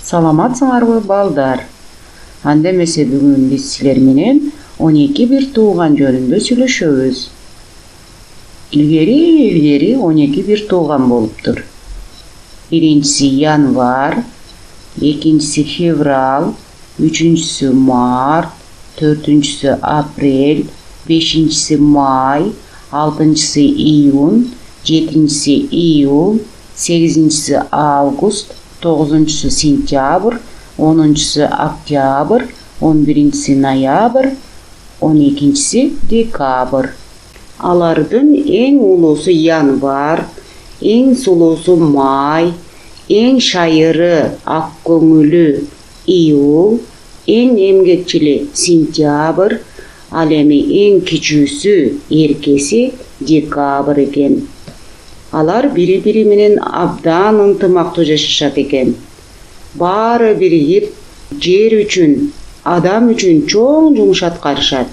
Саламатсыңарбы балдар? Анда эмесе бүгүн биз силер менен 12 бир тууган жөнүндө сүйлөшөбүз. Илгери 12 бир тууган болуптур. Биринчиси январь, экинчиси февраль, үчүнчүсү март, төртүнчүсү апрель, бешинчиси май, алтынчысы июнь, жетинчиси июль, сегизинчиси август, 9-су сентябрь, 10-су октябрь, 11-си ноябрь, 12-си декабрь. Алардын эң улуусу январь, эң сулуусу май, эң шайыры ак көңүлү июль, эң эмгекчили сентябрь, ал эми эң кичүүсү эркеси декабрь экен. Алар бири-бири менен абдан ынтымактуу жашашат экен. Баары биригип жер үчүн, адам үчүн чоң жумуш аткарышат.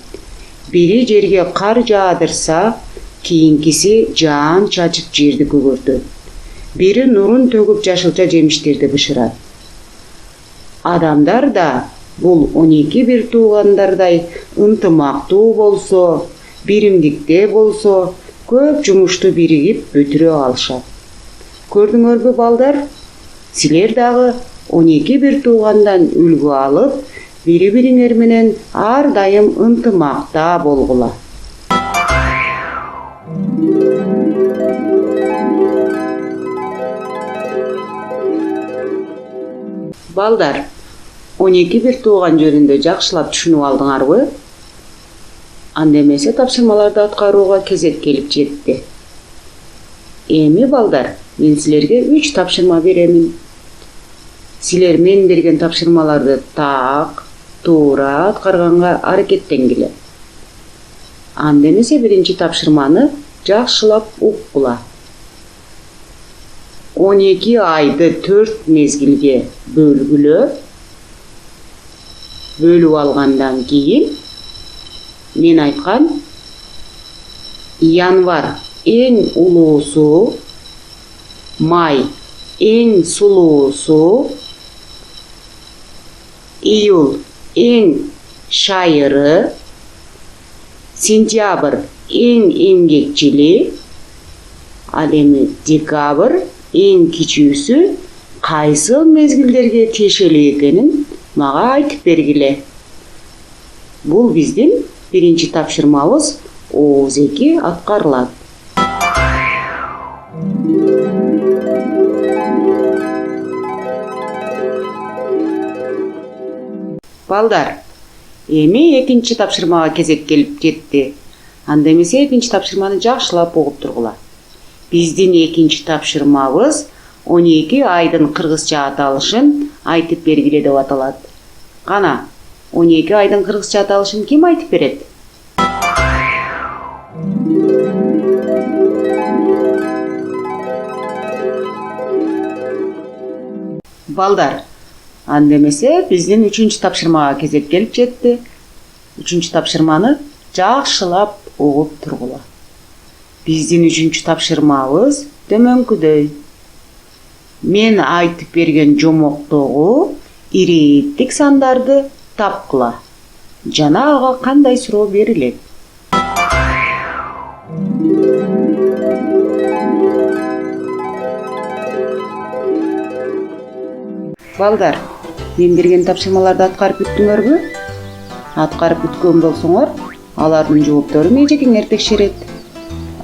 Бири жерге кар жаадырса, кийинкиси жаан чачып жерди көгөртөт. Бири нурун төгүп жашылча жемиштерди бышырат. Адамдар да бул 12 бир туугандардай ынтымактуу болсо, биримдикте болсо, көп жумушту биригип бүтүрө алышат. Көрдүңөрбү балдар? Силер дагы 12 бир туугандан үлгү алып, бири-бириңер менен ар дайым ынтымакта болгула. Балдар, 12 бир тууган жөнүндө жакшылап түшүнүп алдыңарбы? Анда эмесе тапшырмаларды аткарууга кезек келип жетти. Эми балдар, мен силерге 3 тапшырма беремин. Силер мен берген тапшырмаларды так, туура аткарганга аракеттенгиле. Анда эмесе биринчи тапшырманы жакшылап уккула. 12 айды 4 мезгилге бөлгүлө. Бөлүп алгандан кийин мен айткан январь эң улуусу, май эң сулуусу, июль эң шайыры, сентябрь эң эмгекчили, ал эми декабрь эң кичүүсү кайсы мезгилдерге тиешелүү экенин мага айтып бергиле. Бул биздин биринчи тапшырмабыз ооз-2 аткарылат. Балдар, эми экинчи тапшырмага кезек келип жетти. Анда эмесе экинчи тапшырманы жакшылап угуп тургула. Биздин экинчи тапшырмабыз 12 айдын кыргызча аталышын айтып бергиле деп аталат. Кана, 12 айдын кыргызча аталышын ким айтып берет? Балдар, анда эмесе биздин 3-чү тапшырмага кезек келип жетти. 3-чү тапшырманы жакшылап угуп тургула. Биздин 3-чү тапшырмабыз төмөнкүдөй. Мен айтып берген жомоктогу ириттик сандарды тапкыла. Жана ага кандай суроо берилет? Балдар, мен берген тапшырмаларды аткарып бүттүңөрбү? Аткарып бүткөн болсоңор, алардын жоопторун эжекеңер текшерет.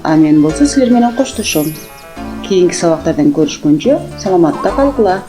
А мен болсо силер менен коштошом. Кийинки сабактардан көрүшкөнчө саламатта калгыла.